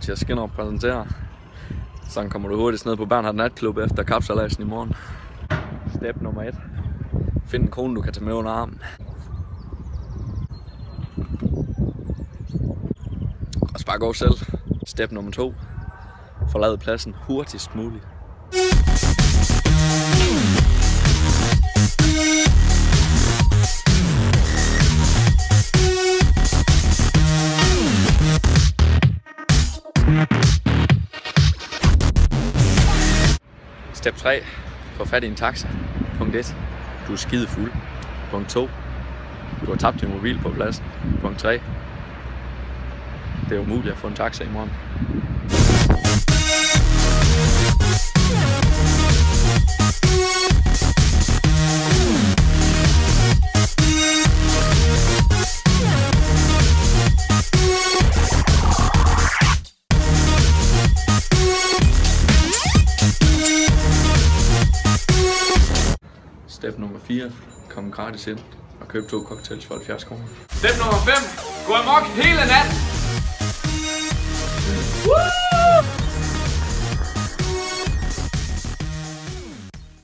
Mathias Skinner præsenterer. Sådan kommer du hurtigt ned på Bernhard Natklub efter kapsejladsen i morgen. Step nummer 1. Find en kone, du kan tage med under armen. Og så bare gå selv. Step nummer 2. Forlad pladsen hurtigst muligt. Step 3. Få fat i en taxa. Punkt 1. Du er skide fuld. Punkt 2. Du har tabt din mobil på pladsen. Punkt 3. Det er umuligt at få en taxa i morgen. Step nummer 4. Kom gratis ind og køb 2 cocktails for 70 kroner. Step nummer 5. Gå amok hele natten.